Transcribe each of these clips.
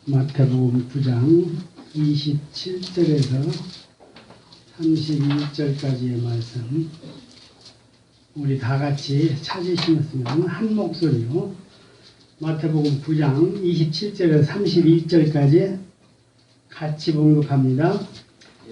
마태복음 9장 27절에서 31절까지의 말씀 우리 다 같이 찾으시면 한 목소리로 마태복음 9장 27절에서 31절까지 같이 봉독합니다.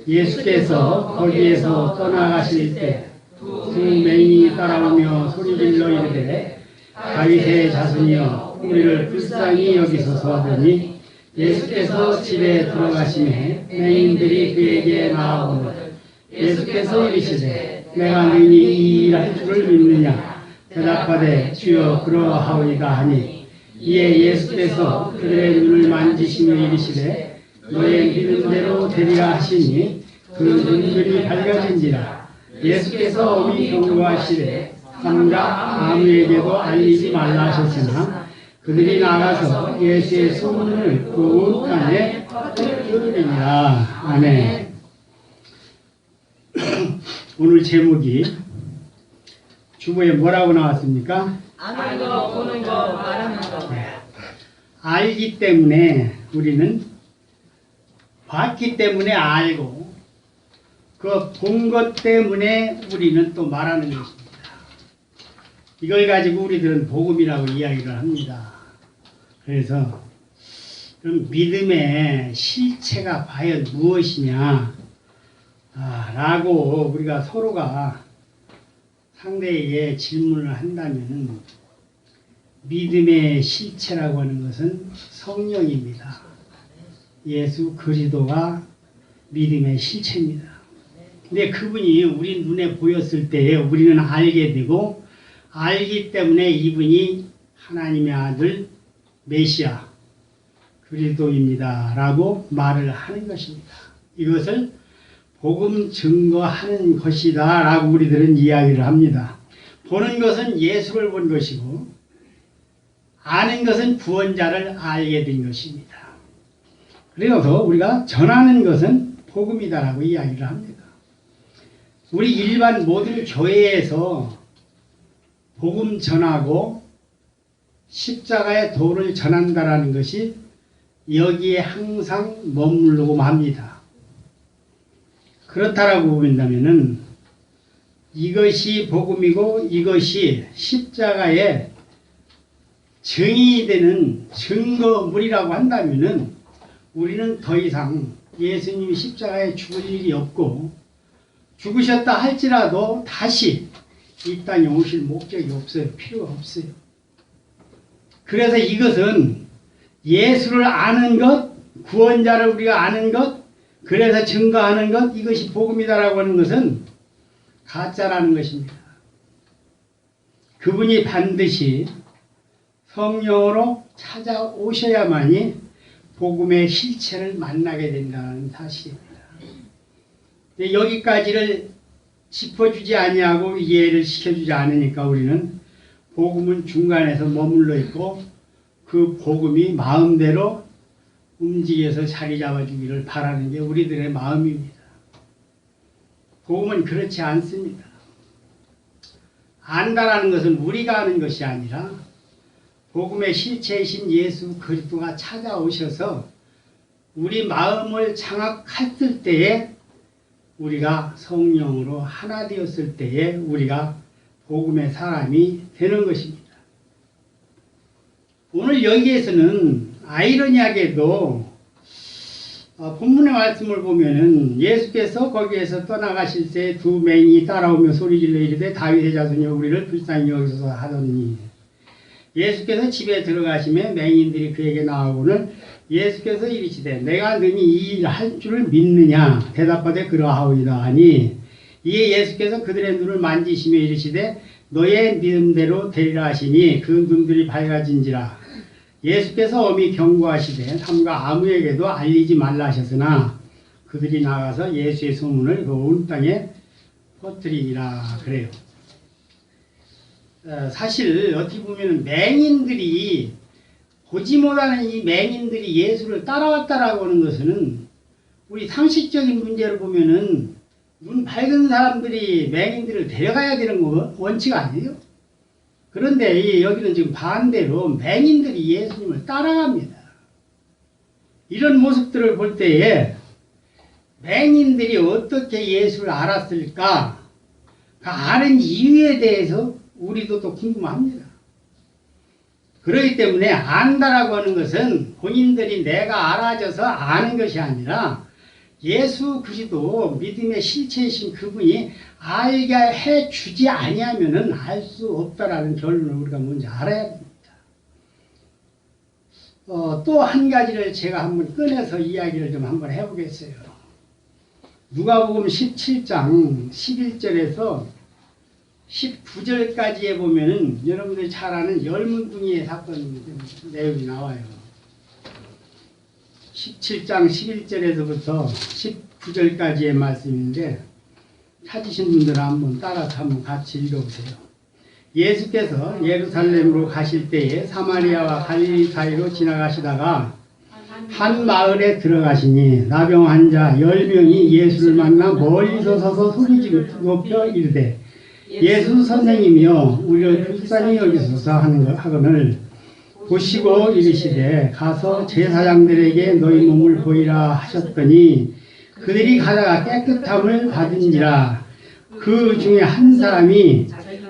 예수께서 거기에서 떠나가실 때 두 맹인이 따라오며 소리질러 이르되 다윗의 자손이여 우리를 불쌍히 여기소서 하더니 예수께서 집에 들어가시매 맹인들이 그에게 나아오거늘 예수께서 이르시되 내가 능히 이 일 할 줄을 믿느냐 대답하되 주여 그러하오이다 하니 이에 예수께서 그들의 눈을 만지시며 이르시되 너의 믿음대로 되리라 하시니 그 눈들이 밝아진지라. 예수께서 엄히 경고하시되 삼가 아무에게도 알리지 말라 하셨으나 그들이 나가서 예수의 소문을 그 온 땅에 퍼뜨리니라. 아멘. 오늘 제목이 주보에 뭐라고 나왔습니까? 아는 거, 보는 거, 말하는 거. 알기 때문에 우리는 봤기 때문에 알고 그 본 것 때문에 우리는 또 말하는 것입니다. 이걸 가지고 우리들은 복음이라고 이야기를 합니다. 그래서 그럼 믿음의 실체가 과연 무엇이냐 라고 우리가 서로가 상대에게 질문을 한다면 믿음의 실체라고 하는 것은 성령입니다. 예수 그리스도가 믿음의 실체입니다. 근데 그분이 우리 눈에 보였을 때에 우리는 알게 되고 알기 때문에 이분이 하나님의 아들 메시아 그리스도입니다 라고 말을 하는 것입니다. 이것을 복음 증거하는 것이다 라고 우리들은 이야기를 합니다. 보는 것은 예수를 본 것이고 아는 것은 구원자를 알게 된 것입니다. 그래서 우리가 전하는 것은 복음이다라고 이야기를 합니다. 우리 일반 모든 교회에서 복음 전하고 십자가의 도를 전한다라는 것이 여기에 항상 머무르고 맙니다. 그렇다라고 본다면은 이것이 복음이고 이것이 십자가의 증인이 되는 증거물이라고 한다면은 우리는 더 이상 예수님이 십자가에 죽을 일이 없고 죽으셨다 할지라도 다시 이 땅에 오실 목적이 없어요. 필요가 없어요. 그래서 이것은 예수를 아는 것, 구원자를 우리가 아는 것, 그래서 증거하는 것, 이것이 복음이다라고 하는 것은 가짜라는 것입니다. 그분이 반드시 성령으로 찾아오셔야만이 복음의 실체를 만나게 된다는 사실입니다. 여기까지를 짚어주지 아니하고 이해를 시켜주지 않으니까 우리는 복음은 중간에서 머물러 있고 그 복음이 마음대로 움직여서 자리 잡아주기를 바라는 게 우리들의 마음입니다. 복음은 그렇지 않습니다. 안다라는 것은 우리가 아는 것이 아니라 복음의 실체이신 예수 그리스도가 찾아오셔서 우리 마음을 장악했을 때에 우리가 성령으로 하나 되었을 때에 우리가 복음의 사람이 되는 것입니다. 오늘 여기에서는 아이러니하게도 본문의 말씀을 보면은 예수께서 거기에서 떠나가실 때 두 맹인이 따라오며 소리질러 이르되 다윗의 자손이여 우리를 불쌍히 여기소서 하더니 예수께서 집에 들어가시며 맹인들이 그에게 나아오거늘 예수께서 이르시되 내가 능히 이 일 할 줄을 믿느냐 대답하되 그러하오이다 하니 이에 예수께서 그들의 눈을 만지시며 이르시되 너의 믿음대로 되리라 하시니 그 눈들이 밝아진지라. 예수께서 엄히 경고하시되 삼가 아무에게도 알리지 말라 하셨으나 그들이 나가서 예수의 소문을 그 온 땅에 퍼뜨리니라 그래요. 사실 어떻게 보면 맹인들이 보지 못하는 이 맹인들이 예수를 따라왔다라고 하는 것은 우리 상식적인 문제를 보면은 눈 밝은 사람들이 맹인들을 데려가야 되는 거 원칙 아니에요? 그런데 여기는 지금 반대로 맹인들이 예수님을 따라갑니다. 이런 모습들을 볼 때에 맹인들이 어떻게 예수를 알았을까? 그 아는 이유에 대해서 우리도 또 궁금합니다. 그렇기 때문에 안다라고 하는 것은 본인들이 내가 알아져서 아는 것이 아니라 예수 그리스도 믿음의 실체이신 그분이 알게 해주지 아니하면은 알 수 없다라는 결론을 우리가 먼저 알아야 됩니다. 또 한 가지를 제가 한번 꺼내서 이야기를 좀 한번 해보겠어요. 누가복음 17장 11절에서 19절까지에 보면은 여러분들이 잘 아는 열문둥이의 사건 내용이 나와요. 17장 11절에서부터 19절까지의 말씀인데 찾으신 분들은 한번 따라서 한번 같이 읽어보세요. 예수께서 예루살렘으로 가실 때에 사마리아와 갈릴리 사이로 지나가시다가 한 마을에 들어가시니 나병 환자 10명이 예수를 만나 멀리서 서서 소리 높여 이르되 예수 선생님이여 우리를 불쌍히 여기소서 하거늘 보시고 이르시되 가서 제사장들에게 너희 몸을 보이라 하셨더니 그들이 가다가 깨끗함을 받은지라. 그 중에 한 사람이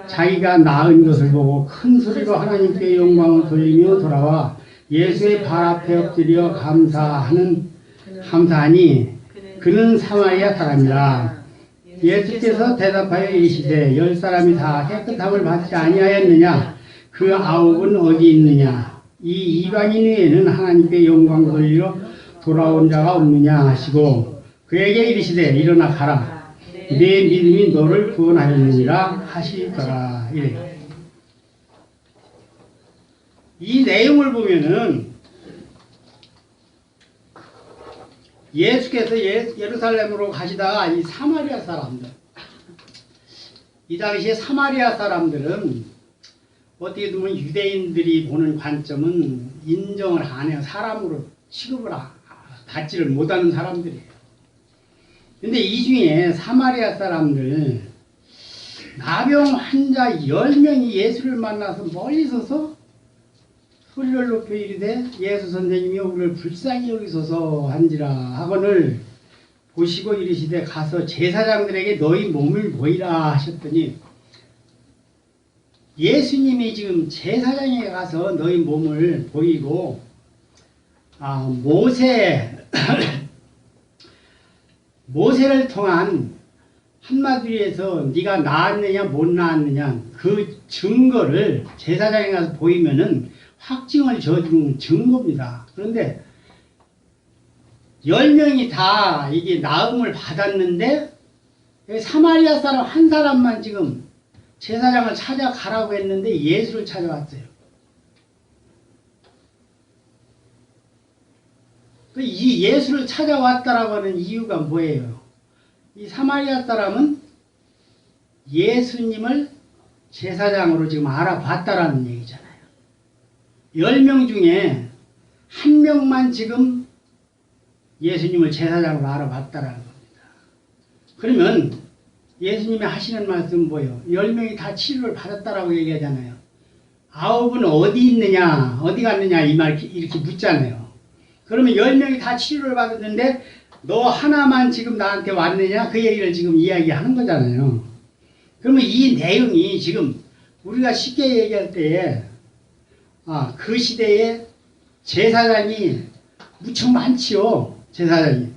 자기가 나은 것을 보고 큰 소리로 하나님께 영광을 돌리며 돌아와 예수의 발 앞에 엎드려 감사하니 그는 사마리아 사람이라. 예수께서 대답하여 이르시되 10사람이 다 깨끗함을 받지 아니하였느냐? 그 9은 어디 있느냐? 이 이방인 외에는 하나님께 영광 돌리러 돌아온 자가 없느냐 하시고 그에게 이르시되 일어나 가라. 내 믿음이 너를 구원하였느니라 하시더라. 이래. 이 내용을 보면은 예수께서 예루살렘으로 가시다가 이 사마리아 사람들, 이 당시에 사마리아 사람들은 어떻게 보면 유대인들이 보는 관점은 인정을 안 해요. 사람으로 취급을 받지를 못하는 사람들이에요. 근데 이 중에 사마리아 사람들 나병 환자 10명이 예수를 만나서 멀리 서서 소리를 높여 이르되 예수 선생님이 우리를 불쌍히 여기소서 한지라 하거늘 보시고 이르시되 가서 제사장들에게 너희 몸을 보이라 하셨더니 예수님이 지금 제사장에 가서 너희 몸을 보이고 모세를 통한 한마디로 해서 네가 나았느냐 못 나았느냐 그 증거를 제사장에 가서 보이면은 확증을 줘주는 증거입니다. 그런데 10명이 다 이게 나음을 받았는데 사마리아 사람 한 사람만 지금 제사장을 찾아가라고 했는데 예수를 찾아왔어요. 이 예수를 찾아왔다라고 하는 이유가 뭐예요? 이 사마리아 사람은 예수님을 제사장으로 지금 알아봤다라는 얘기잖아요. 10명 중에 한 명만 지금 예수님을 제사장으로 알아봤다라는 겁니다. 그러면 예수님이 하시는 말씀은 뭐예요? 10명이 다 치료를 받았다라고 얘기하잖아요. 9은 어디 있느냐, 어디 갔느냐 이 말 이렇게 묻잖아요. 그러면 10명이 다 치료를 받았는데 너 하나만 지금 나한테 왔느냐? 그 얘기를 지금 이야기하는 거잖아요. 그러면 이 내용이 지금 우리가 쉽게 얘기할 때에 그 시대에 제사장이 무척 많지요. 제사장이.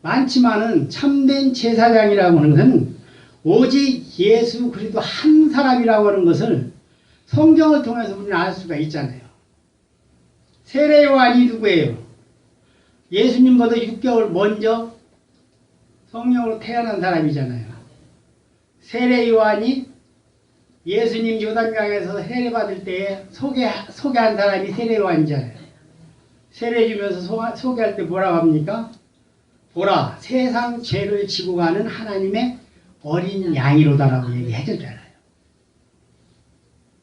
많지만은 참된 제사장이라고 하는 것은 오직 예수 그리스도 한 사람이라고 하는 것을 성경을 통해서 우리는 알 수가 있잖아요. 세례 요한이 누구예요? 예수님보다 6개월 먼저 성령으로 태어난 사람이잖아요. 세례 요한이 예수님 요단강에서 세례 받을 때 소개한 사람이 세례 요한이잖아요. 세례 주면서 소개할 때 뭐라고 합니까? 보라, 세상 죄를 지고 가는 하나님의 어린 양이로다라고 얘기해줬잖아요.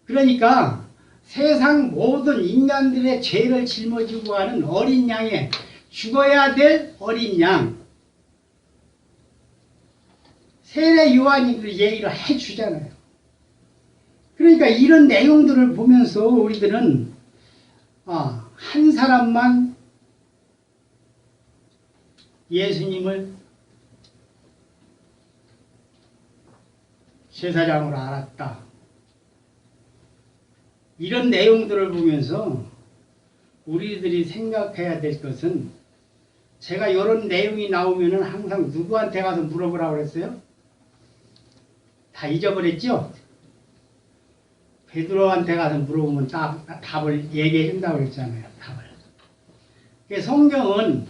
그러니까 세상 모든 인간들의 죄를 짊어지고 가는 어린 양의 죽어야 될 어린 양. 세례 요한이 그 얘기를 해주잖아요. 그러니까 이런 내용들을 보면서 우리들은 한 사람만 예수님을 제사장으로 알았다. 이런 내용들을 보면서 우리들이 생각해야 될 것은, 제가 이런 내용이 나오면은 항상 누구한테 가서 물어보라고 그랬어요? 다 잊어버렸죠? 베드로한테 가서 물어보면 답을 얘기해 준다고 그랬잖아요. 답을. 그러니까 성경은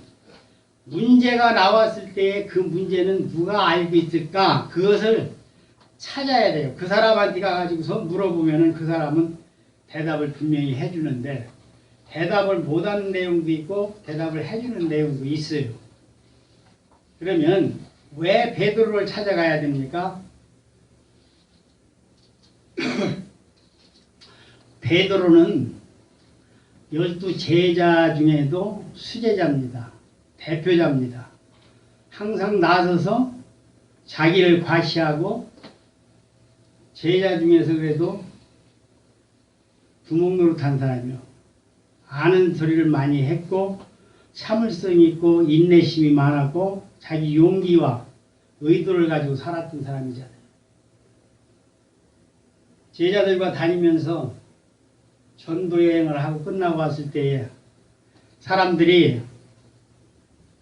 문제가 나왔을 때 그 문제는 누가 알고 있을까? 그것을 찾아야 돼요. 그 사람한테 가가지고서 물어보면은 그 사람은 대답을 분명히 해주는데, 대답을 못하는 내용도 있고 대답을 해주는 내용도 있어요. 그러면 왜 베드로를 찾아가야 됩니까? 베드로는 12 제자 중에도 수제자입니다. 대표자입니다. 항상 나서서 자기를 과시하고, 제자 중에서 그래도 두목 노릇한 사람이요. 아는 소리를 많이 했고, 참을성이 있고, 인내심이 많았고, 자기 용기와 의도를 가지고 살았던 사람이잖아요. 제자들과 다니면서 전도 여행을 하고 끝나고 왔을 때에 사람들이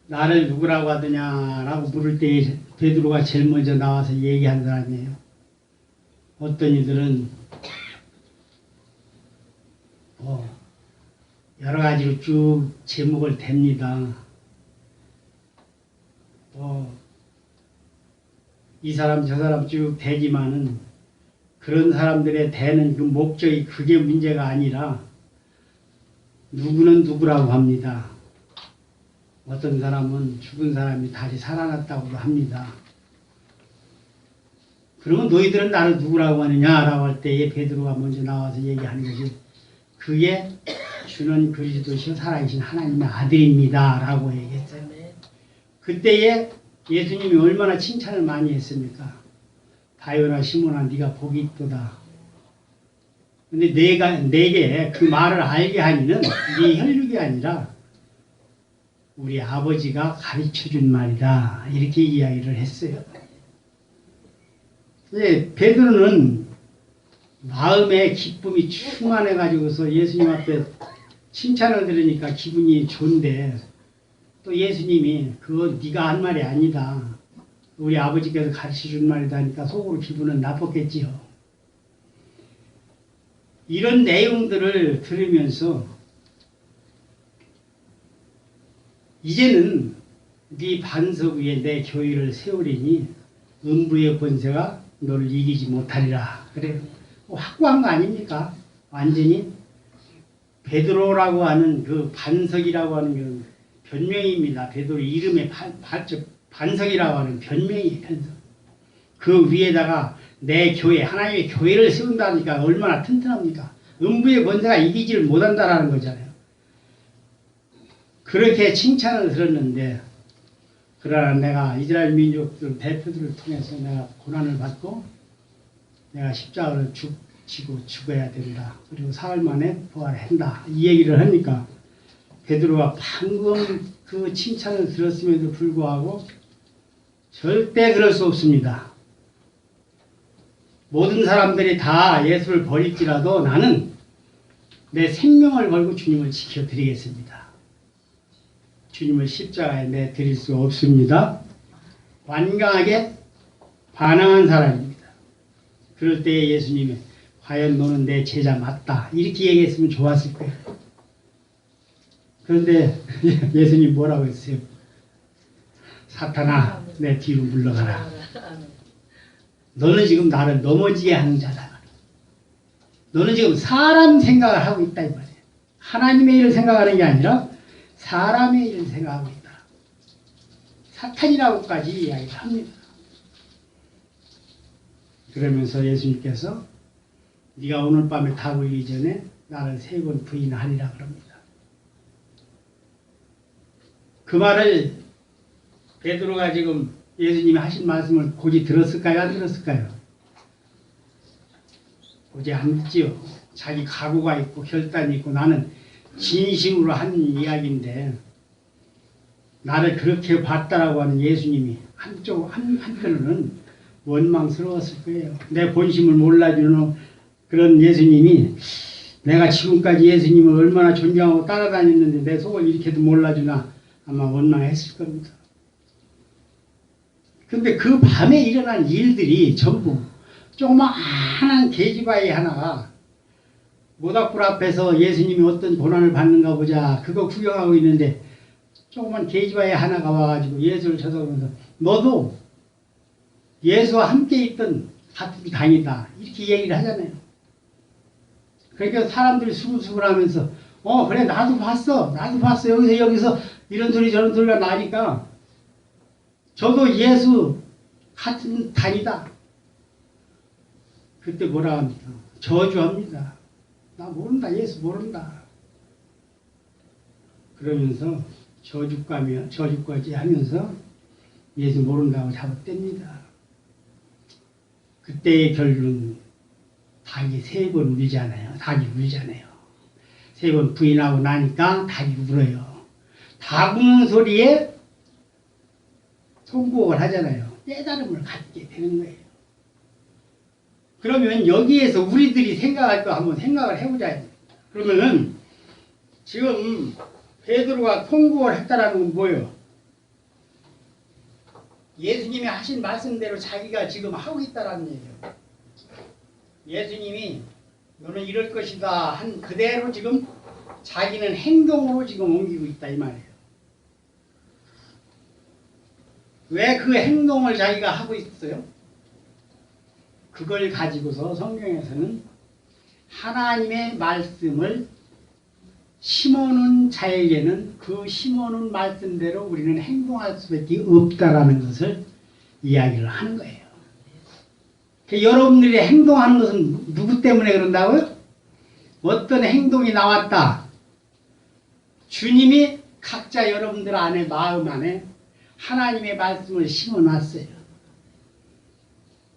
나를 누구라고 하더냐라고 물을 때에 베드로가 제일 먼저 나와서 얘기한 사람이에요. 어떤 이들은 여러 가지로 쭉 제목을 댑니다. 이 사람 저 사람 쭉 대지만은, 그런 사람들의 대는 그 목적이 그게 문제가 아니라 누구는 누구라고 합니다. 어떤 사람은 죽은 사람이 다시 살아났다고도 합니다. 그러면 너희들은 나를 누구라고 하느냐라고 할 때에 베드로가 먼저 나와서 얘기하는 것이, 그게 주는 그리스도시요 살아계신 하나님의 아들입니다 라고 얘기했어요. 그때에 예수님이 얼마나 칭찬을 많이 했습니까? 바요나 시몬아 네가 복이 있도다. 근데 내게 그 말을 알게 하니는 네 혈육이 아니라 우리 아버지가 가르쳐준 말이다. 이렇게 이야기를 했어요. 베드로는 마음에 기쁨이 충만해가지고서 예수님 앞에 칭찬을 들으니까 기분이 좋은데, 또 예수님이 그거 네가 한 말이 아니다. 우리 아버지께서 가르쳐준 말이다 하니까 속으로 기분은 나빴겠지요. 이런 내용들을 들으면서 이제는 네 반석 위에 내 교회를 세우리니 음부의 권세가 너를 이기지 못하리라. 그래요. 확고한 거 아닙니까? 완전히 베드로라고 하는 그 반석이라고 하는 건 변명입니다. 베드로 이름의 반석이라고 하는 변명이에요. 변석. 그 위에다가 내 교회, 하나님의 교회를 세운다니까 얼마나 튼튼합니까? 음부의 권세가 이기지를 못한다라는 거잖아요. 그렇게 칭찬을 들었는데, 그러나 내가 이스라엘 민족들 대표들을 통해서 내가 고난을 받고 내가 십자가를 지고 죽어야 된다. 그리고 사흘 만에 부활한다. 이 얘기를 하니까 베드로가 방금 그 칭찬을 들었음에도 불구하고 절대 그럴 수 없습니다. 모든 사람들이 다 예수를 버릴지라도 나는 내 생명을 걸고 주님을 지켜드리겠습니다. 주님을 십자가에 내드릴 수 없습니다. 완강하게 반항한 사람입니다. 그럴 때에 예수님이 과연 너는 내 제자 맞다. 이렇게 얘기했으면 좋았을 거예요. 그런데 예수님 뭐라고 했어요? 사탄아, 내 뒤로 물러가라. 너는 지금 나를 넘어지게 하는 자다. 너는 지금 사람 생각을 하고 있다 이 말이에요. 하나님의 일을 생각하는 게 아니라 사람의 일을 생각하고 있다. 사탄이라고까지 이야기를 합니다. 그러면서 예수님께서 네가 오늘 밤에 다 울기 전에 나를 3번 부인하리라 그럽니다. 그 말을 베드로가 지금 예수님이 하신 말씀을 고지 들었을까요? 안 들었을까요? 고지 안 듣지요. 자기 각오가 있고 결단이 있고 나는 진심으로 한 이야기인데 나를 그렇게 봤다라고 하는 예수님이 한편으로는 원망스러웠을 거예요. 내 본심을 몰라주는 그런 예수님이 내가 지금까지 예수님을 얼마나 존경하고 따라다녔는데 내 속을 이렇게도 몰라주나 아마 원망했을 겁니다. 근데 그 밤에 일어난 일들이 전부 조그마한 계집아이 하나가 모닥불 앞에서 예수님이 어떤 고난을 받는가 보자 그거 구경하고 있는데 조그만 계집아이 하나가 와가지고 예수를 쳐다보면서 너도 예수와 함께 있던 같은 당이다 이렇게 얘기를 하잖아요. 그러니까 사람들이 수근수근 하면서 그래 나도 봤어 여기서 이런 소리 저런 소리가 나니까 저도 예수 같은 당이다. 그때 뭐라 합니까? 저주합니다. 나 모른다. 예수 모른다. 그러면서 저주까지 하면서 예수 모른다고 잡아뗍니다. 그때의 결론은 닭이 3번 울잖아요. 닭이 울잖아요. 3번 부인하고 나니까 닭이 울어요. 닭 우는 소리에 통곡을 하잖아요. 깨달음을 갖게 되는 거예요. 그러면 여기에서 우리들이 생각할 거 한번 생각을 해보자. 그러면은 지금 베드로가 통곡을 했다라는 건 뭐예요? 예수님이 하신 말씀대로 자기가 지금 하고 있다라는 얘기예요. 예수님이 너는 이럴 것이다 한 그대로 지금 자기는 행동으로 지금 옮기고 있다 이 말이에요. 왜 그 행동을 자기가 하고 있어요? 그걸 가지고서 성경에서는 하나님의 말씀을 심어놓은 자에게는 그 심어놓은 말씀대로 우리는 행동할 수밖에 없다라는 것을 이야기를 하는 거예요. 여러분들이 행동하는 것은 누구 때문에 그런다고요? 어떤 행동이 나왔다. 주님이 각자 여러분들 안에 마음 안에 하나님의 말씀을 심어놨어요.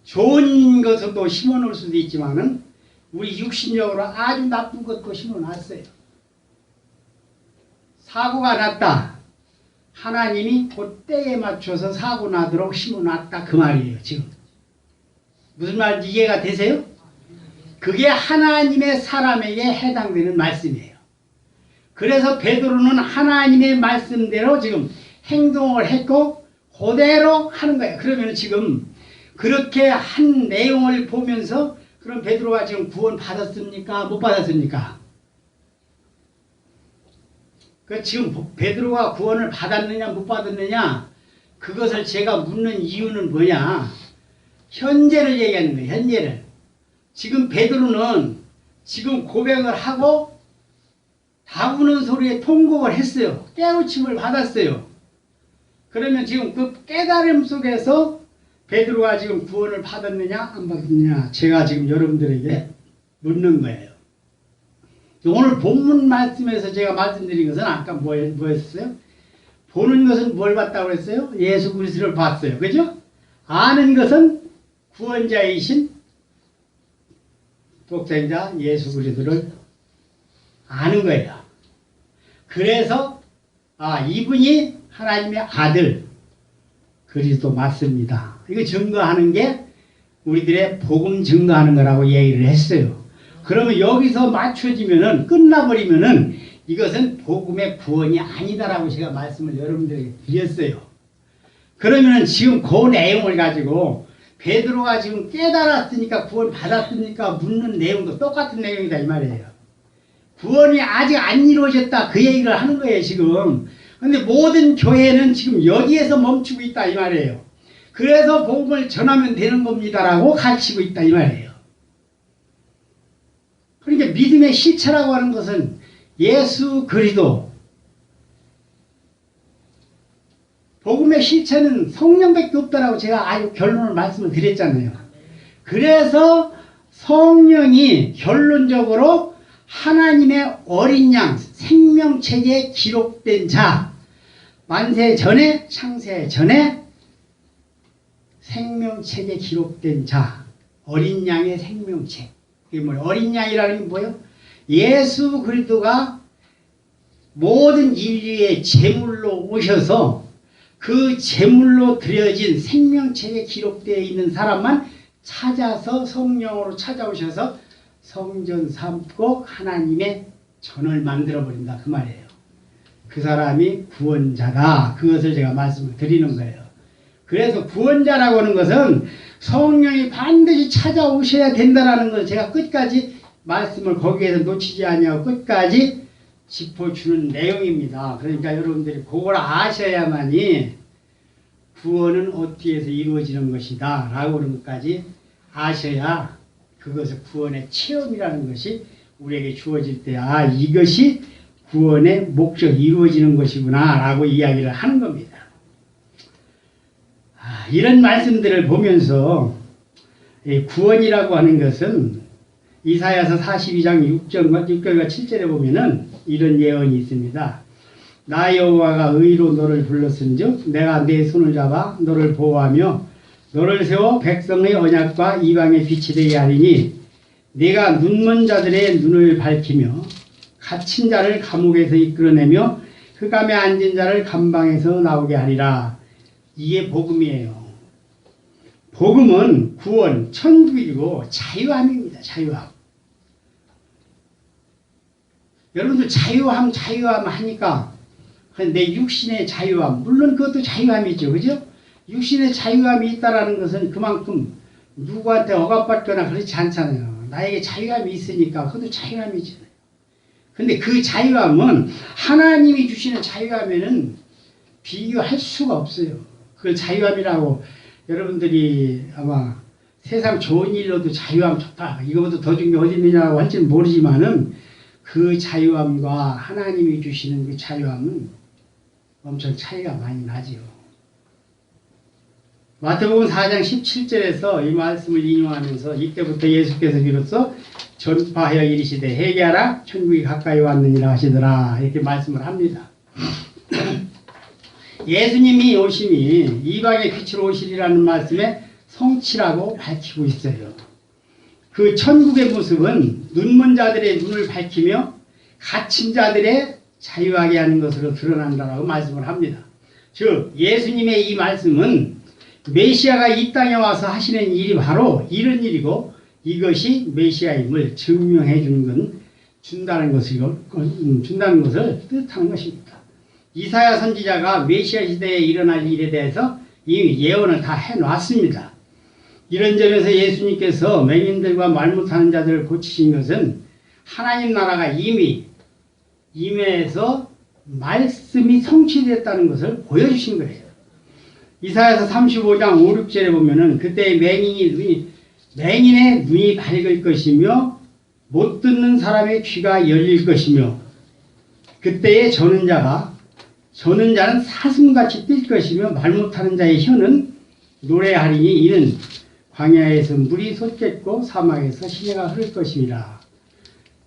좋은 것도 심어놓을 수도 있지만은 우리 육신적으로 아주 나쁜 것도 심어놨어요. 사고가 났다. 하나님이 그 때에 맞춰서 사고 나도록 심어놨다 그 말이에요. 지금 무슨 말인지 이해가 되세요? 그게 하나님의 사람에게 해당되는 말씀이에요. 그래서 베드로는 하나님의 말씀대로 지금 행동을 했고 그대로 하는 거예요. 그러면 지금 그렇게 한 내용을 보면서 그럼 베드로가 지금 구원 받았습니까? 못 받았습니까? 그 지금 베드로가 구원을 받았느냐 못 받았느냐 그것을 제가 묻는 이유는 뭐냐? 현재를 얘기하는 거예요. 현재를. 지금 베드로는 지금 고백을 하고 다구는 소리에 통곡을 했어요. 깨우침을 받았어요. 그러면 지금 그 깨달음 속에서 베드로가 지금 구원을 받았느냐 안 받았느냐 제가 지금 여러분들에게 묻는 거예요. 오늘 본문 말씀에서 제가 말씀드린 것은 아까 뭐였어요? 보는 것은 뭘 봤다고 했어요? 예수 그리스도를 봤어요. 그죠? 아는 것은 구원자이신 독생자 예수 그리스도를 아는 거예요. 그래서 이분이 하나님의 아들 그리스도 맞습니다. 이거 증거하는 게 우리들의 복음 증거하는 거라고 얘기를 했어요. 그러면 여기서 맞춰지면은 끝나버리면은 이것은 복음의 구원이 아니다라고 제가 말씀을 여러분들에게 드렸어요. 그러면은 지금 그 내용을 가지고 베드로가 지금 깨달았으니까 구원 받았으니까 묻는 내용도 똑같은 내용이다 이 말이에요. 구원이 아직 안 이루어졌다 그 얘기를 하는 거예요 지금. 근데 모든 교회는 지금 여기에서 멈추고 있다 이 말이에요. 그래서 복음을 전하면 되는 겁니다라고 가르치고 있다 이 말이에요. 그러니까 믿음의 실체라고 하는 것은 예수 그리스도, 복음의 실체는 성령밖에 없다라고 제가 아주 결론을 말씀을 드렸잖아요. 그래서 성령이 결론적으로 하나님의 어린 양 생명책에 기록된 자, 만세 전에 창세 전에 생명책에 기록된 자, 어린 양의 생명책. 이게 뭐예요? 어린 양이라는 게 뭐예요? 예수 그리스도가 모든 인류의 제물로 오셔서 그 제물로 드려진 생명책에 기록되어 있는 사람만 찾아서 성령으로 찾아오셔서 성전 삼고 하나님의 전을 만들어버린다 그 말이에요. 그 사람이 구원자다. 그것을 제가 말씀을 드리는 거예요. 그래서 구원자라고 하는 것은 성령이 반드시 찾아오셔야 된다는 것을 제가 끝까지 말씀을 거기에서 놓치지 아니하고 끝까지 짚어주는 내용입니다. 그러니까 여러분들이 그걸 아셔야만이 구원은 어떻게 해서 이루어지는 것이다 라고 하는 것까지 아셔야 그것을 구원의 체험이라는 것이 우리에게 주어질 때 이것이 구원의 목적이 이루어지는 것이구나 라고 이야기를 하는 겁니다. 이런 말씀들을 보면서 구원이라고 하는 것은 이사야서 42장 6절과 7절에 보면은 이런 예언이 있습니다. 나 여호와가 의로 너를 불렀은즉 내가 네 손을 잡아 너를 보호하며 너를 세워 백성의 언약과 이방의 빛이 되게 하리니 네가 눈먼 자들의 눈을 밝히며 갇힌 자를 감옥에서 이끌어내며 흑암에 앉은 자를 감방에서 나오게 하리라. 이게 복음이에요. 복음은 구원, 천국이고 자유함입니다. 자유함. 여러분들 자유함 하니까 내 육신의 자유함, 물론 그것도 자유함이죠. 그죠? 육신의 자유함이 있다라는 것은 그만큼 누구한테 억압받거나 그렇지 않잖아요. 나에게 자유함이 있으니까 그것도 자유함이잖아요. 근데 그 자유함은 하나님이 주시는 자유함에는 비교할 수가 없어요. 그 자유함이라고 여러분들이 아마 세상 좋은 일로도 자유함 좋다, 이거보다 더 좋은 게 어디 있느냐고 할지는 모르지만은 그 자유함과 하나님이 주시는 그 자유함은 엄청 차이가 많이 나지요. 마태복음 4장 17절에서 이 말씀을 인용하면서 이때부터 예수께서 비로소 전파하여 이르시되 회개하라 천국이 가까이 왔느니라 하시더라 이렇게 말씀을 합니다. 예수님이 오심이 이방의 빛으로 오시리라는 말씀에 성취라고 밝히고 있어요. 그 천국의 모습은 눈먼 자들의 눈을 밝히며 갇힌 자들의 자유하게 하는 것으로 드러난다라고 말씀을 합니다. 즉 예수님의 이 말씀은 메시아가 이 땅에 와서 하시는 일이 바로 이런 일이고 이것이 메시아임을 증명해 준다는 것을 뜻하는 것입니다. 이사야 선지자가 메시아 시대에 일어날 일에 대해서 이미 예언을 다 해놨습니다. 이런 점에서 예수님께서 맹인들과 말 못하는 자들을 고치신 것은 하나님 나라가 이미 임해서 말씀이 성취됐다는 것을 보여주신 거예요. 이사야서 35장 5, 6절에 보면은 그때 맹인의 눈이 밝을 것이며 못 듣는 사람의 귀가 열릴 것이며 그때에 저는 자는 사슴같이 뛸 것이며 말 못하는 자의 혀는 노래하리니 이는 광야에서 물이 솟겠고 사막에서 시내가 흐를 것이니라.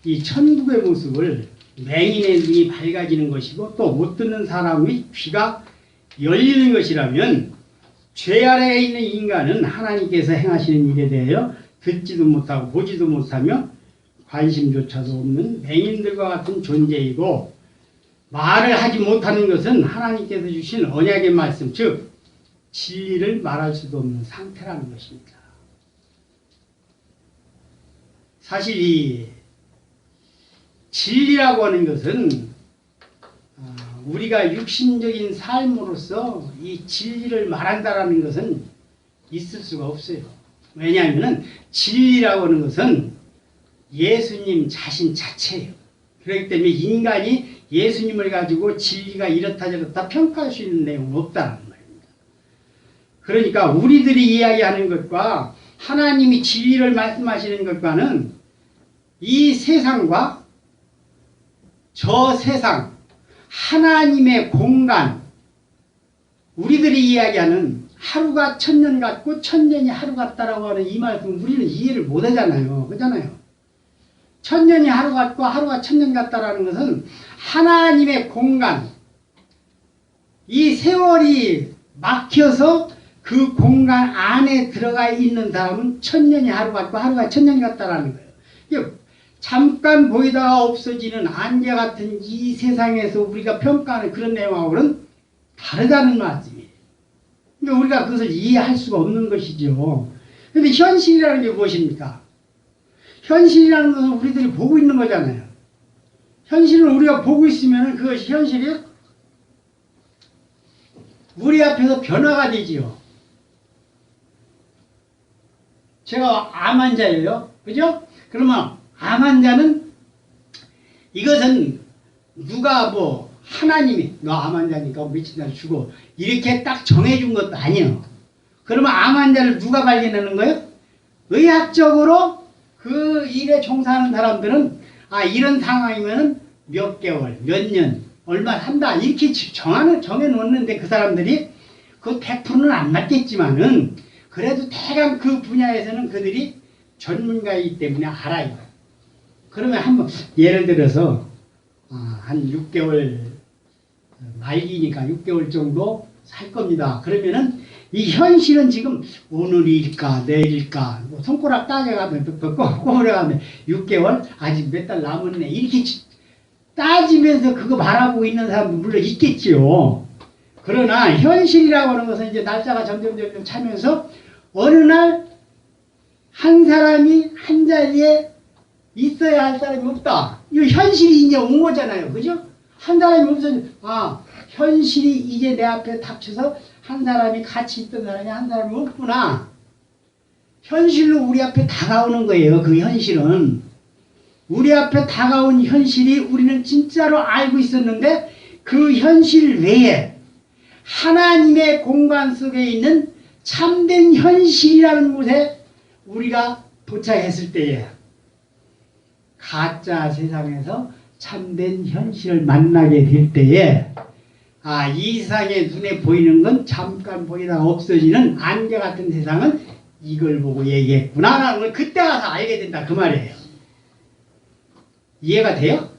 이 천국의 모습을 맹인의 눈이 밝아지는 것이고 또 못 듣는 사람의 귀가 열리는 것이라면 죄 아래에 있는 인간은 하나님께서 행하시는 일에 대하여 듣지도 못하고 보지도 못하며 관심조차도 없는 맹인들과 같은 존재이고 말을 하지 못하는 것은 하나님께서 주신 언약의 말씀, 즉 진리를 말할 수도 없는 상태라는 것입니다. 사실 이 진리라고 하는 것은 우리가 육신적인 삶으로서 이 진리를 말한다라는 것은 있을 수가 없어요. 왜냐하면 진리라고 하는 것은 예수님 자신 자체예요. 그렇기 때문에 인간이 예수님을 가지고 진리가 이렇다 저렇다 평가할 수 있는 내용은 없다는 말입니다. 그러니까 우리들이 이야기하는 것과 하나님이 진리를 말씀하시는 것과는 이 세상과 저 세상, 하나님의 공간, 우리들이 이야기하는 하루가 천년 같고 천년이 하루 같다라고 하는 이 말씀 우리는 이해를 못하잖아요. 그렇잖아요. 천년이 하루 같고 하루가 천년 같다라는 것은 하나님의 공간, 이 세월이 막혀서 그 공간 안에 들어가 있는 사람은 천년이 하루 같고 하루가 천년 같다라는 거예요. 잠깐 보이다가 없어지는 안개 같은 이 세상에서 우리가 평가하는 그런 내용하고는 다르다는 말씀이에요. 근데 우리가 그것을 이해할 수가 없는 것이죠. 근데 현실이라는 게 무엇입니까? 현실이라는 것은 우리들이 보고 있는 거잖아요. 현실을 우리가 보고 있으면 그것이 현실이 우리 앞에서 변화가 되지요. 제가 암 환자예요. 그죠? 그러면 암 환자는 이것은 누가 뭐 하나님이 너 암 환자니까 며칠 날 죽어 이렇게 딱 정해준 것도 아니에요. 그러면 암 환자를 누가 발견하는 거예요? 의학적으로 그 일에 종사하는 사람들은 아 이런 상황이면 몇 개월, 몇 년, 얼마 산다 이렇게 정해놓는데 그 사람들이 그 100%는 안 맞겠지만은 그래도 대강 그 분야에서는 그들이 전문가이기 때문에 알아요. 그러면 한번 예를 들어서 한 6개월 말기니까 6개월 정도 살 겁니다. 그러면은 이 현실은 지금 오늘일까 내일일까 뭐 손가락 따져가면 꼬부려가면 6개월 아직 몇 달 남았네 이렇게 따지면서 그거 바라보고 있는 사람도 물론 있겠지요. 그러나 현실이라고 하는 것은 이제 날짜가 점점 차면서 어느 날 한 사람이 한 자리에 있어야 할 사람이 없다. 이 현실이 이제 온 거잖아요. 그죠? 한 사람이 없어지면 현실이 이제 내 앞에 닥쳐서 한 사람이 같이 있던 사람이 한 사람이 없구나. 현실로 우리 앞에 다가오는 거예요. 그 현실은. 우리 앞에 다가온 현실이 우리는 진짜로 알고 있었는데 그 현실 외에 하나님의 공간 속에 있는 참된 현실이라는 곳에 우리가 도착했을 때에 가짜 세상에서 참된 현실을 만나게 될 때에 이 세상에 눈에 보이는 건 잠깐 보이다가 없어지는 안개 같은 세상은 이걸 보고 얘기했구나 라는 걸 그때 가서 알게 된다 그 말이에요. 이해가 돼요?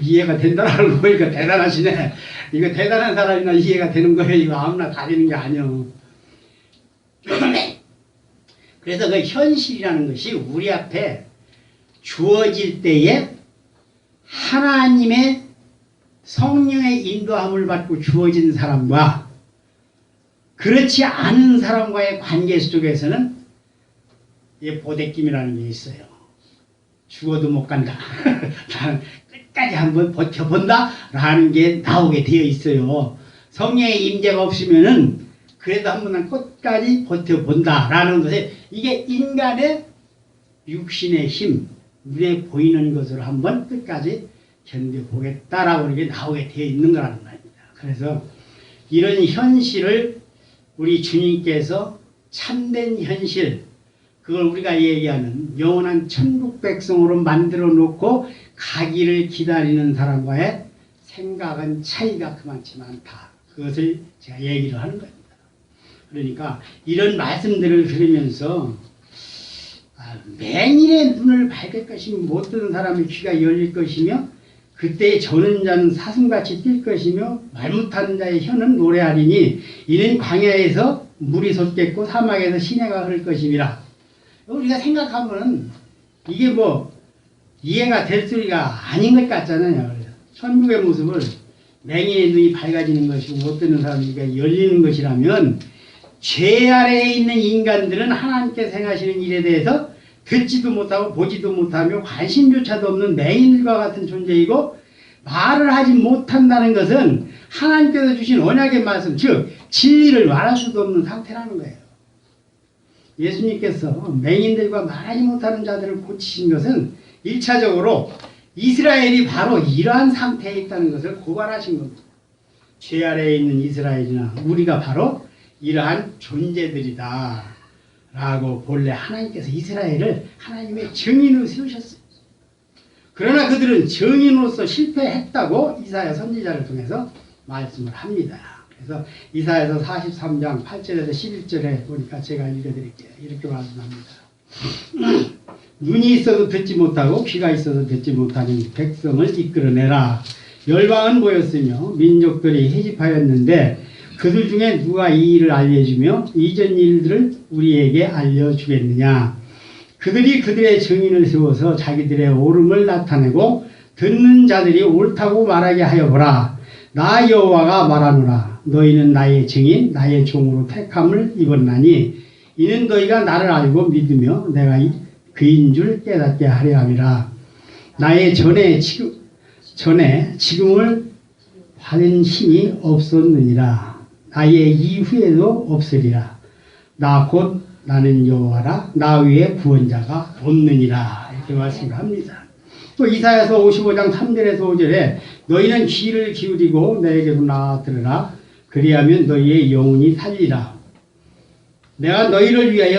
이해가 된다라는 거 보니까 대단하시네. 이거 대단한 사람이나 이해가 되는 거예요. 이거 아무나 다 되는 게 아니에요. 그래서 그 현실이라는 것이 우리 앞에 주어질 때에 하나님의 성령의 인도함을 받고 주어진 사람과 그렇지 않은 사람과의 관계 속에서는 보대낌이라는 게 있어요. 죽어도 못 간다. 나는 끝까지 한번 버텨본다. 라는 게 나오게 되어 있어요. 성령의 임재가 없으면은 그래도 한번 끝까지 버텨본다. 라는 것에 이게 인간의 육신의 힘, 눈에 보이는 것으로 한번 끝까지 견뎌보겠다라고 이렇게 나오게 되어 있는 거라는 말입니다. 그래서 이런 현실을 우리 주님께서 참된 현실, 그걸 우리가 얘기하는 영원한 천국 백성으로 만들어 놓고 가기를 기다리는 사람과의 생각은 차이가 그만치 않다. 그것을 제가 얘기를 하는 겁니다. 그러니까 이런 말씀들을 들으면서 맹인의 눈을 밝을 것이며 못 듣는 사람의 귀가 열릴 것이며 그때 저는 자는 사슴같이 뛸 것이며 말 못하는 자의 혀는 노래하리니 이는 광야에서 물이 솟겠고 사막에서 시내가 흐를 것임이라. 우리가 생각하면 이게 뭐 이해가 될 소리가 아닌 것 같잖아요. 천국의 모습을 맹인의 눈이 밝아지는 것이고 못 듣는 사람에게 열리는 것이라면 죄 아래에 있는 인간들은 하나님께서 행하시는 일에 대해서 듣지도 못하고 보지도 못하며 관심조차도 없는 맹인들과 같은 존재이고 말을 하지 못한다는 것은 하나님께서 주신 언약의 말씀, 즉 진리를 말할 수도 없는 상태라는 거예요. 예수님께서 맹인들과 말하지 못하는 자들을 고치신 것은 1차적으로 이스라엘이 바로 이러한 상태에 있다는 것을 고발하신 겁니다. 죄 아래에 있는 이스라엘이나 우리가 바로 이러한 존재들이다 라고 본래 하나님께서 이스라엘을 하나님의 증인으로 세우셨어요. 그러나 그들은 증인으로서 실패했다고 이사야 선지자를 통해서 말씀을 합니다. 그래서 이사야서 43장 8절에서 11절에 보니까 제가 읽어드릴게요. 이렇게 말씀합니다. 눈이 있어도 듣지 못하고 귀가 있어도 듣지 못하는 백성을 이끌어내라. 열방은 모였으며 민족들이 해집하였는데 그들 중에 누가 이 일을 알려주며 이전 일들을 우리에게 알려주겠느냐. 그들이 그들의 증인을 세워서 자기들의 옳음을 나타내고 듣는 자들이 옳다고 말하게 하여 보라. 나 여호와가 말하노라. 너희는 나의 증인 나의 종으로 택함을 입었나니 이는 너희가 나를 알고 믿으며 내가 그인 줄 깨닫게 하려 함이라. 나의 전에 지금을 받은 신이 없었느니라. 나의 이후에도 없으리라. 나 곧 나는 여호와라. 나 위에 구원자가 없느니라. 이렇게 말씀을 합니다. 또 이사야서 55장 3절에서 5절에 너희는 귀를 기울이고 내게로 나와 들으라. 그리하면 너희의 영혼이 살리라. 내가 너희를 위하여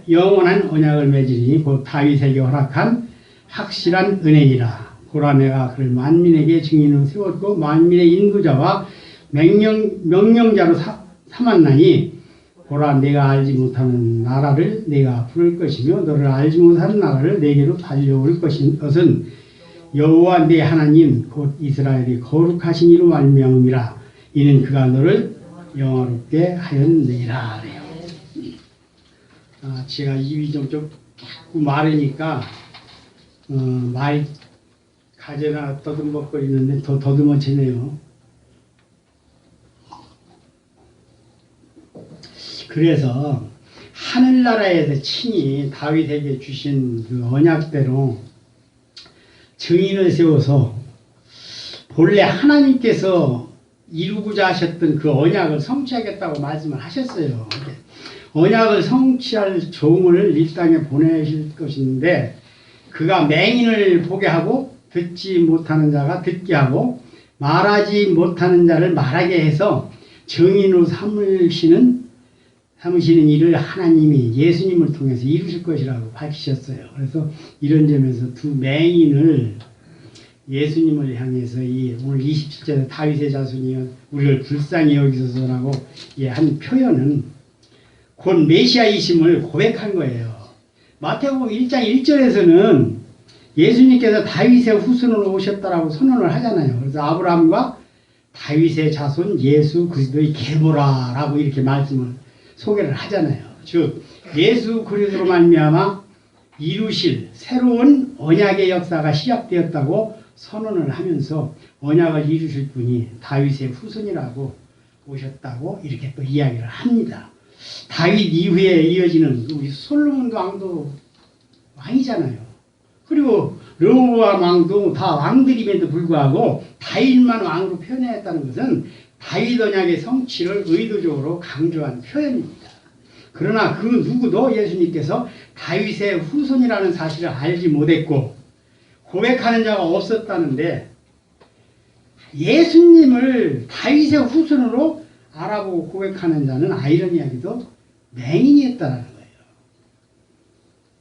영원한 언약을 맺으리니 곧 다윗에게 허락한 확실한 은혜니라. 보라 내가 그를 만민에게 증인으로 세웠고 만민의 인도자와 명령자로 삼았나니 보라 내가 알지 못하는 나라를 내가 부를 것이며 너를 알지 못하는 나라를 내게로 달려올 것은 여호와 내 하나님 곧 이스라엘이 거룩하신 이로 말미암음이라. 이는 그가 너를 영화롭게 하였느니라. 제가 입이 좀 자꾸 마르니까 말이 가재나 떠듬벅거리는데 더 더듬어지네요. 그래서 하늘나라에서 친히 다윗에게 주신 그 언약대로 증인을 세워서 본래 하나님께서 이루고자 하셨던 그 언약을 성취하겠다고 말씀을 하셨어요. 언약을 성취할 종을 이 땅에 보내실 것인데 그가 맹인을 보게 하고 듣지 못하는 자가 듣게 하고 말하지 못하는 자를 말하게 해서 증인으로 삼으시는 일을 하나님이 예수님을 통해서 이루실 것이라고 밝히셨어요. 그래서 이런 점에서 두 맹인을 예수님을 향해서 오늘 27절에 다윗의 자손이여 우리를 불쌍히 여기소서라고 한 표현은 곧 메시아이심을 고백한 거예요. 마태복음 1장 1절에서는 예수님께서 다윗의 후손으로 오셨다라고 선언을 하잖아요. 그래서 아브라함과 다윗의 자손 예수 그리스도의 계보라라고 이렇게 말씀을 소개를 하잖아요. 즉 예수 그리스도로 말미암아 이루실 새로운 언약의 역사가 시작되었다고 선언을 하면서 언약을 이루실 분이 다윗의 후손이라고 오셨다고 이렇게 또 이야기를 합니다. 다윗 이후에 이어지는 우리 솔로몬 왕도 왕이잖아요. 그리고 르호보암 왕도 다 왕들임에도 불구하고 다윗만 왕으로 표현했다는 것은 다윗 언약의 성취를 의도적으로 강조한 표현입니다. 그러나 그 누구도 예수님께서 다윗의 후손이라는 사실을 알지 못했고 고백하는 자가 없었다는데 예수님을 다윗의 후손으로 알아보고 고백하는 자는 아이러니하게도 맹인이었다는 거예요.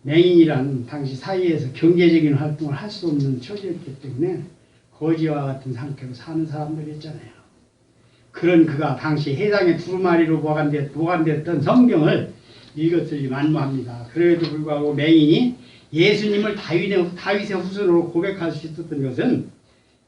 맹인이란 당시 사회에서 경제적인 활동을 할 수 없는 처지였기 때문에 거지와 같은 상태로 사는 사람들이었잖아요. 그런 그가 당시 해당의 두루마리로 보관됐던 성경을 읽었으리 만무합니다. 그래도 불구하고 맹인이 예수님을 다윗의 후손으로 고백할 수 있었던 것은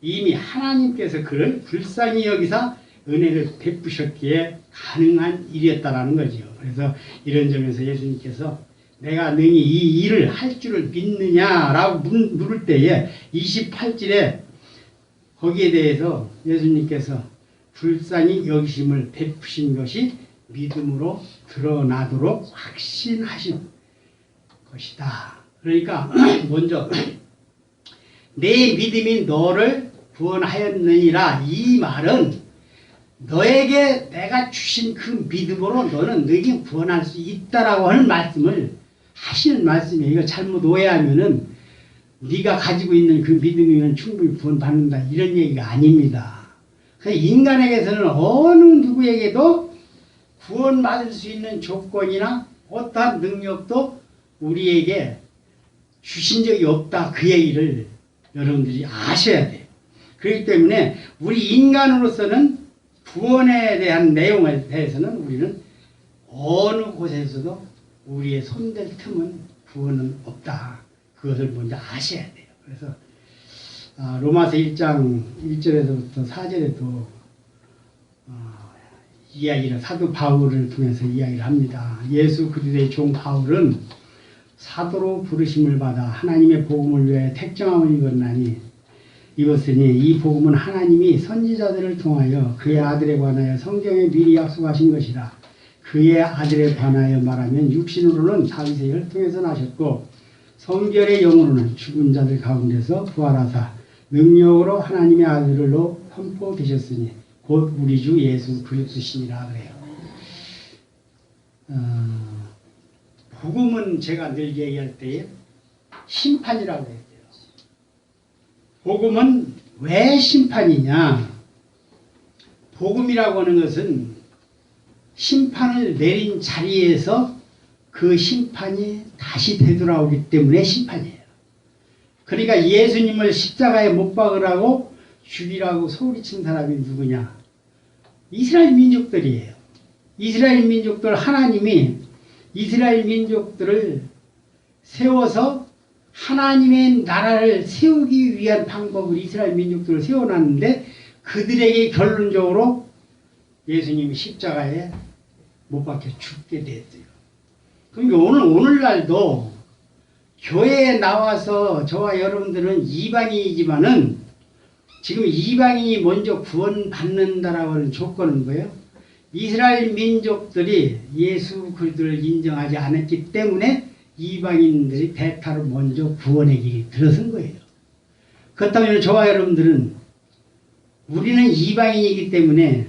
이미 하나님께서 그를 불쌍히 여기사 은혜를 베푸셨기에 가능한 일이었다라는 거죠. 그래서 이런 점에서 예수님께서 내가 능히 이 일을 할 줄을 믿느냐라고 물을 때에 28절에 거기에 대해서 예수님께서 불쌍히 여기심을 베푸신 것이 믿음으로 드러나도록 확신하신 것이다. 그러니까 먼저 내 믿음이 너를 구원하였느니라. 이 말은 너에게 내가 주신 그 믿음으로 너는 능히 구원할 수 있다라고 하는 말씀을 하시는 말씀이에요. 이거 잘못 오해하면은 네가 가지고 있는 그 믿음이면 충분히 구원받는다 이런 얘기가 아닙니다. 인간에게서는 어느 누구에게도 구원받을 수 있는 조건이나 어떠한 능력도 우리에게 주신 적이 없다. 그 얘기를 여러분들이 아셔야 돼요. 그렇기 때문에 우리 인간으로서는 구원에 대한 내용에 대해서는 우리는 어느 곳에서도 우리의 손댈 틈은 구원은 없다. 그것을 먼저 아셔야 돼요. 그래서 로마서 1장 1절에서부터 4절에도 이야기를 사도 바울을 통해서 이야기를 합니다. 예수 그리스도의 종 바울은 사도로 부르심을 받아 하나님의 복음을 위해 택정함을 입었나니 입었으니 이 복음은 하나님이 선지자들을 통하여 그의 아들에 관하여 성경에 미리 약속하신 것이라. 그의 아들에 관하여 말하면 육신으로는 다윗의 혈통에서 나셨고 성결의 영으로는 죽은 자들 가운데서 부활하사 능력으로 하나님의 아들로 선포되셨으니 곧 우리 주 예수 그리스도시니라 그래요. 복음은 제가 늘 얘기할 때에 심판이라고 해요. 복음은 왜 심판이냐? 복음이라고 하는 것은 심판을 내린 자리에서 그 심판이 다시 되돌아오기 때문에 심판이에요. 그러니까 예수님을 십자가에 못 박으라고 죽이라고 소리친 사람이 누구냐? 이스라엘 민족들이에요. 이스라엘 민족들, 하나님이 이스라엘 민족들을 세워서 하나님의 나라를 세우기 위한 방법을 이스라엘 민족들을 세워놨는데 그들에게 결론적으로 예수님이 십자가에 못 박혀 죽게 됐어요. 그러니까 오늘날도 교회에 나와서 저와 여러분들은 이방인이지만은 지금 이방인이 먼저 구원받는다라고 하는 조건은 뭐예요? 이스라엘 민족들이 예수 그리스도를 인정하지 않았기 때문에 이방인들이 대타로 먼저 구원의 길이 들어선 거예요. 그렇다면 저와 여러분들은 우리는 이방인이기 때문에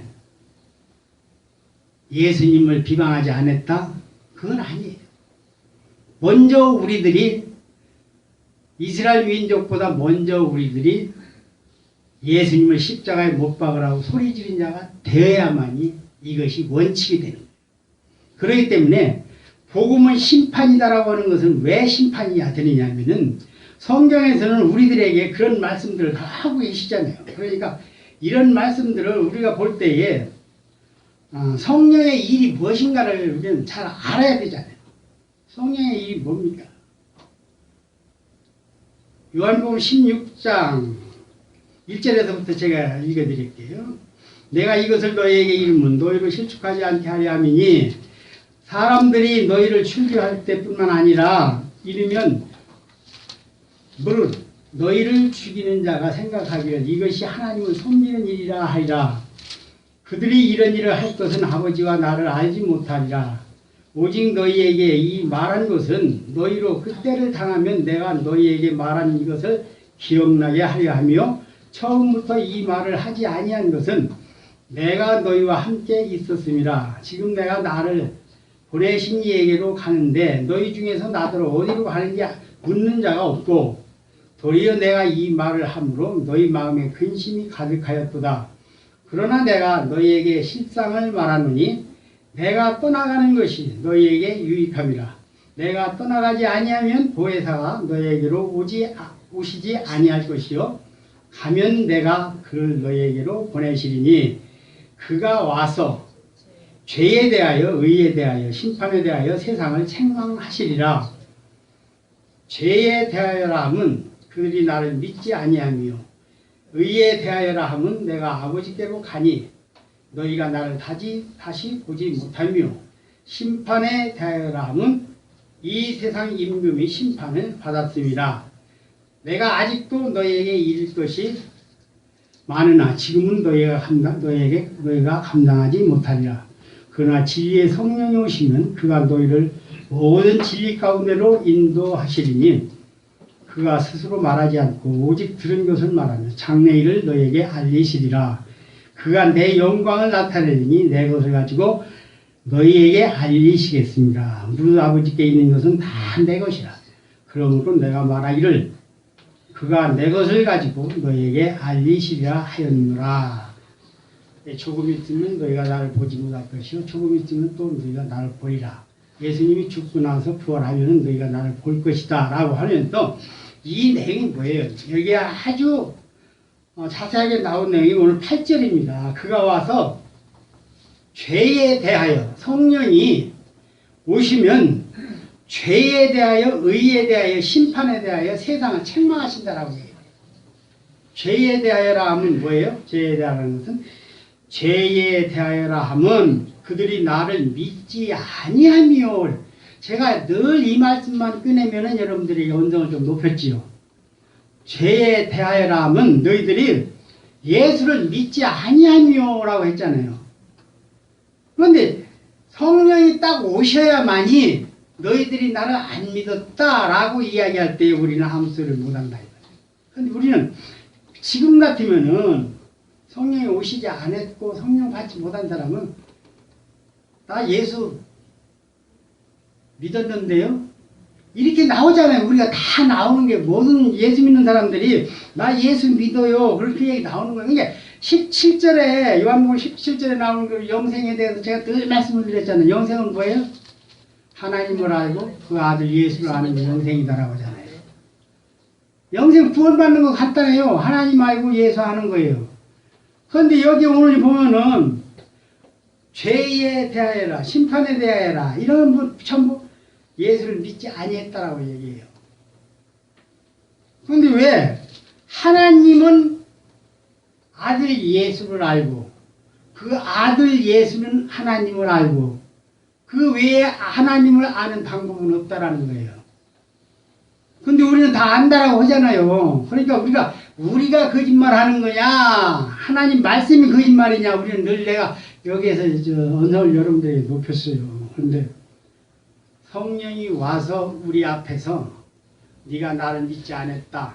예수님을 비방하지 않았다? 그건 아니에요. 먼저 우리들이 이스라엘 민족보다 먼저 우리들이 예수님을 십자가에 못 박으라고 소리 지른 자가 되어야만이 이것이 원칙이 되는 거예요. 그렇기 때문에 복음은 심판이다라고 하는 것은 왜 심판이야 되느냐 하면은 성경에서는 우리들에게 그런 말씀들을 다 하고 계시잖아요. 그러니까 이런 말씀들을 우리가 볼 때에 성령의 일이 무엇인가를 우리는 잘 알아야 되잖아요. 성령의 일이 뭡니까? 요한복음 16장 1절에서부터 제가 읽어드릴게요. 내가 이것을 너희에게 이르면 너희를 실축하지 않게 하려 함이니 사람들이 너희를 출교할 때뿐만 아니라 이르면 무릇 너희를 죽이는 자가 생각하기를 이것이 하나님을 섬기는 일이라 하리라. 그들이 이런 일을 할 것은 아버지와 나를 알지 못하리라. 오직 너희에게 이 말한 것은 너희로 그 때를 당하면 내가 너희에게 말한 이것을 기억나게 하려 하며 처음부터 이 말을 하지 아니한 것은 내가 너희와 함께 있었음이라. 지금 내가 나를 보내신 이에게로 가는데 너희 중에서 나더러 어디로 가는지 묻는 자가 없고 도리어 내가 이 말을 함으로 너희 마음에 근심이 가득하였도다. 그러나 내가 너희에게 실상을 말하노니 내가 떠나가는 것이 너희에게 유익함이라. 내가 떠나가지 아니하면 보혜사가 너희에게로 오시지 아니할 것이요 가면 내가 그를 너희에게로 보내시리니 그가 와서 죄에 대하여 의에 대하여 심판에 대하여 세상을 책망하시리라. 죄에 대하여라 함은 그들이 나를 믿지 아니하며 의에 대하여라 함은 내가 아버지께로 가니 너희가 나를 다시 보지 못하며 심판에 대하여라 함은 이 세상 임금이 심판을 받았음이라. 내가 아직도 너희에게 이를 것이 많으나 지금은 너희가 감당하지 못하리라. 그러나 진리의 성령이 오시면 그가 너희를 모든 진리 가운데로 인도하시리니 그가 스스로 말하지 않고 오직 들은 것을 말하며 장래일을 너희에게 알리시리라. 그가 내 영광을 나타내리니 내 것을 가지고 너희에게 알리시겠습니다. 무릇 아버지께 있는 것은 다 내 것이라. 그러므로 내가 말하기를 그가 내 것을 가지고 너희에게 알리시리라 하였노라. 조금 있으면 너희가 나를 보지 못할 것이요 조금 있으면 또 너희가 나를 보리라. 예수님이 죽고 나서 부활하면 너희가 나를 볼 것이다 라고 하면 또 이 내용이 뭐예요? 여기에 아주 자세하게 나온 내용이 오늘 8절입니다. 그가 와서 죄에 대하여 성령이 오시면 죄에 대하여 의에 대하여 심판에 대하여 세상을 책망하신다라고 해요. 죄에 대하여라 하면 뭐예요? 죄에 대하여라는 것은 죄에 대하여라 함은 그들이 나를 믿지 아니하며 제가 늘 이 말씀만 꺼내면은 여러분들에게 언성을 좀 높였지요. 죄에 대하여라 하면 너희들이 예수를 믿지 아니하며라고 했잖아요. 그런데 성령이 딱 오셔야만이 너희들이 나를 안 믿었다라고 이야기할 때 우리는 아무 소리를 못한다. 그런데 우리는 지금 같으면은 성령이 오시지 않았고 성령 받지 못한 사람은 나 예수 믿었는데요? 이렇게 나오잖아요. 우리가 다 나오는 게 모든 예수 믿는 사람들이 나 예수 믿어요. 그렇게 얘기 나오는 거예요. 이게 17절에 요한복음 17절에 나오는 그 영생에 대해서 제가 늘 말씀을 드렸잖아요. 영생은 뭐예요? 하나님을 알고 그 아들 예수를 아는 게 영생이다라고 하잖아요. 영생 구원받는 거 간단해요. 하나님 알고 예수 아는 거예요. 그런데 여기 오늘 보면은 죄에 대하여라, 심판에 대하여라 이런 분 전부 예수를 믿지 아니했다라고 얘기해요. 그런데 왜? 하나님은 아들 예수를 알고 그 아들 예수는 하나님을 알고 그 외에 하나님을 아는 방법은 없다라는 거예요. 근데 우리는 다 안다라고 하잖아요. 그러니까 우리가 거짓말하는 거냐 하나님 말씀이 거짓말이냐 우리는 늘 내가 여기에서 언성을 여러분들에게 높였어요. 그런데 성령이 와서 우리 앞에서 네가 나를 믿지 않았다.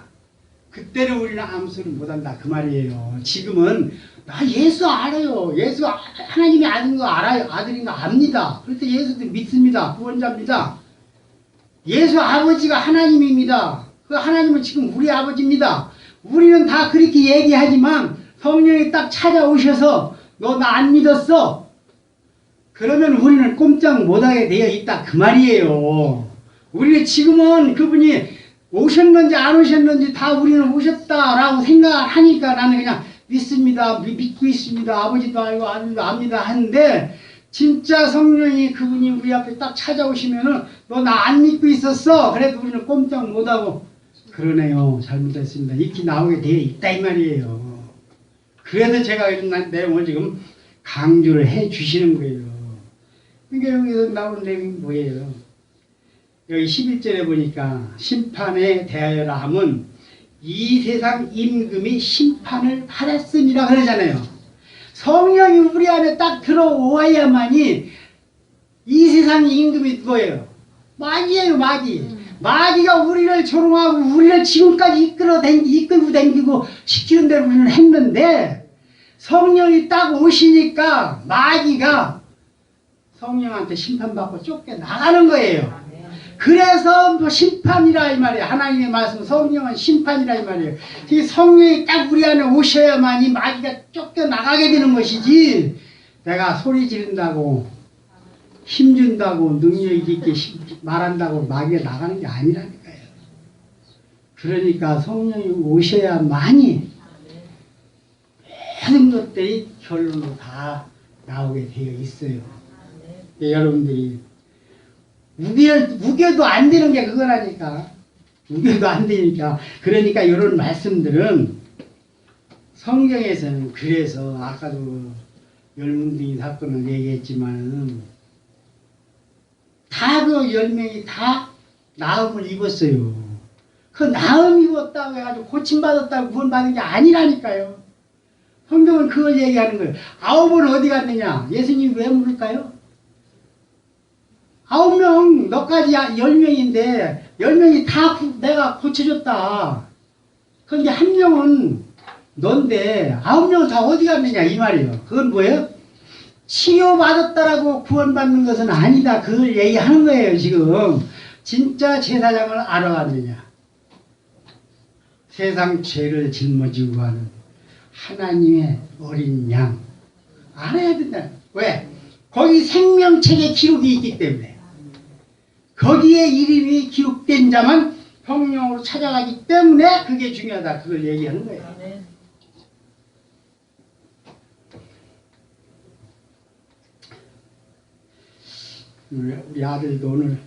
그때는 우리는 아무 소리 못한다 그 말이에요. 지금은 나 예수 알아요. 예수 하나님이 아는 거 알아요. 아들인 거 압니다. 그래서 예수도 믿습니다. 구원자입니다. 예수 아버지가 하나님입니다. 그 하나님은 지금 우리 아버지입니다. 우리는 다 그렇게 얘기하지만 성령이 딱 찾아오셔서 너 나 안 믿었어. 그러면 우리는 꼼짝 못하게 되어 있다 그 말이에요. 우리는 지금은 그분이 오셨는지 안 오셨는지 다 우리는 오셨다라고 생각하니까 나는 그냥 믿습니다. 믿고 있습니다. 아버지도 알고 아들도 압니다 하는데 진짜 성령이 그분이 우리 앞에 딱 찾아오시면은 너 나 안 믿고 있었어. 그래도 우리는 꼼짝 못하고 그러네요. 잘못했습니다. 이렇게 나오게 되어 있다 이 말이에요. 그래서 제가 이런 내용을 지금 강조를 해 주시는 거예요. 그러니까 여기서 나오는 내용이 뭐예요? 여기 11절에 보니까 심판에 대하여라 함은 이 세상 임금이 심판을 받았음이라 그러잖아요. 성령이 우리 안에 딱 들어와야만이 이 세상 임금이 뭐예요? 마귀예요, 마귀. 마귀가 우리를 조롱하고 우리를 지금까지 이끌고 다니고 시키는 대로 우리는 했는데 성령이 딱 오시니까 마귀가 성령한테 심판받고 쫓겨나가는 거예요. 그래서 뭐 심판이라 이 말이에요. 하나님의 말씀 성령은 심판이라 이 말이에요. 성령이 딱 우리 안에 오셔야만이 마귀가 쫓겨나가게 되는 것이지 내가 소리 지른다고 힘준다고 능력 있게 말한다고 마귀가 나가는 게 아니라니까요. 그러니까 성령이 오셔야만이 모든 것들이 결론으로 다 나오게 되어 있어요. 여러분들이 우겨도 안 되는 게 그거라니까. 우겨도 안 되니까. 그러니까 이런 말씀들은 성경에서는 그래서 아까도 열뭉둥이 사건을 얘기했지만 다 그 10명이 다 나음을 입었어요. 그 나음 입었다고 해가지고 고침받았다고 구원받은 게 아니라니까요. 성경은 그걸 얘기하는 거예요. 9은 어디 갔느냐? 예수님 왜 물을까요? 9명, 너까지 10명인데 10명이 다 내가 고쳐줬다. 그런데 한 명은 넌데 9명은 다 어디 갔느냐 이 말이에요. 그건 뭐예요? 치유받았다라고 구원받는 것은 아니다. 그걸 얘기하는 거예요. 지금 진짜 제사장을 알아갔느냐. 세상 죄를 짊어지고 가는 하나님의 어린 양 알아야 된다. 왜? 거기 생명책에 기록이 있기 때문에. 거기에 이름이 기록된 자만 성령으로 찾아가기 때문에 그게 중요하다. 그걸 얘기하는 거예요. 우리 아들도 오늘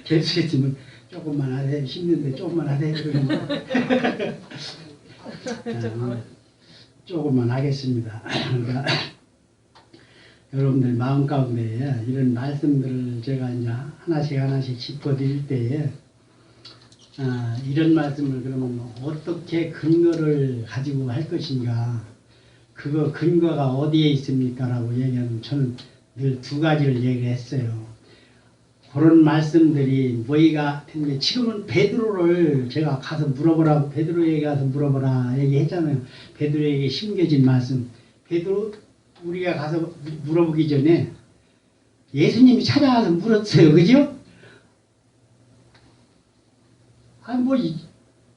계속했으면 조금만 하세요. 힘든데 조금만 하세요. 조금만 하겠습니다. 그러니까 여러분들 마음 가운데 이런 말씀들을 제가 이제 하나씩 짚어드릴 때에 이런 말씀을 그러면 어떻게 근거를 가지고 할 것인가, 그거 근거가 어디에 있습니까? 라고 얘기하면 저는 늘 두 가지를 얘기했어요. 그런 말씀들이 뭐이가 했는데, 지금은 베드로를 제가 가서 물어보라고, 베드로에게 가서 물어보라 얘기했잖아요. 베드로에게 심겨진 말씀. 베드로, 우리가 가서 물어보기 전에 예수님이 찾아가서 물었어요. 그죠?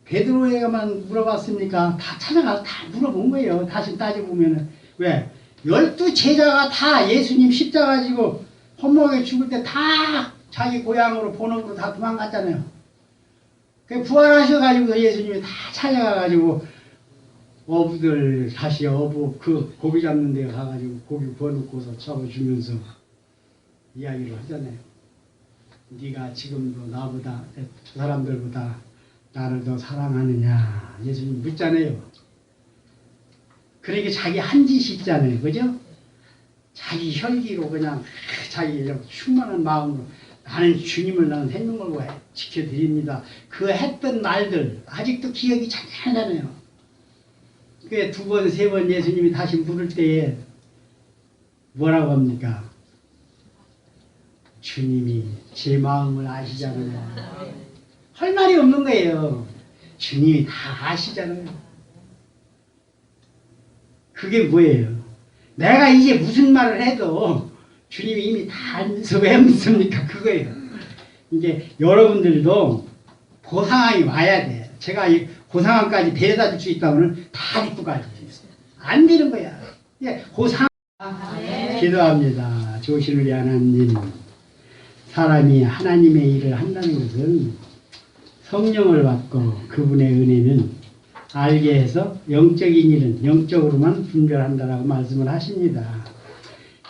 베드로에게만 물어봤습니까? 다 찾아가서 다 물어본 거예요. 다시 따져보면은. 왜? 12 제자가 다 예수님 십자가 지고 헛목에 죽을 때 다 자기 고향으로 본업으로 다 도망갔잖아요. 그 부활하셔가지고 예수님이 다 찾아가가지고 어부들 다시 그 고기 잡는 데 가가지고 고기 구워놓고서 잡아주면서 이야기를 하잖아요. 네가 지금도 나보다, 저 사람들보다 나를 더 사랑하느냐 예수님 묻잖아요. 그러니까 자기 한 짓이 있잖아요. 그죠? 자기 혈기로 그냥 자기 충만한 마음으로 나는 주님을 나는 생명 걸고 지켜드립니다. 그 했던 말들 아직도 기억이 잘 나잖아요. 그 두 번, 세 번 예수님이 다시 물을 때에 뭐라고 합니까? 주님이 제 마음을 아시잖아요. 할 말이 없는 거예요. 주님이 다 아시잖아요. 그게 뭐예요? 내가 이제 무슨 말을 해도 주님이 이미 다 알면서 왜 묻습니까? 그거예요. 이제 여러분들도 그 상황이 와야 돼. 제가 그 상황까지 데려다 줄 수 있다면 다 데리고 가야지. 안 되는 거야. 그 상황 기도합니다. 조신 우리 하나님, 사람이 하나님의 일을 한다는 것은 성령을 받고 그분의 은혜는 알게 해서 영적인 일은 영적으로만 분별한다라고 말씀을 하십니다.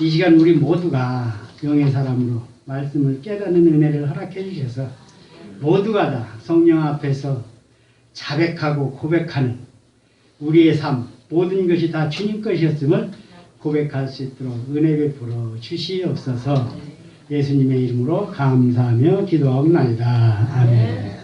이 시간 우리 모두가 영의 사람으로 말씀을 깨닫는 은혜를 허락해 주셔서 모두가 다 성령 앞에서 자백하고 고백하는 우리의 삶, 모든 것이 다 주님 것이었음을 고백할 수 있도록 은혜 베풀어 주시옵소서. 예수님의 이름으로 감사하며 기도하옵나이다. 아멘.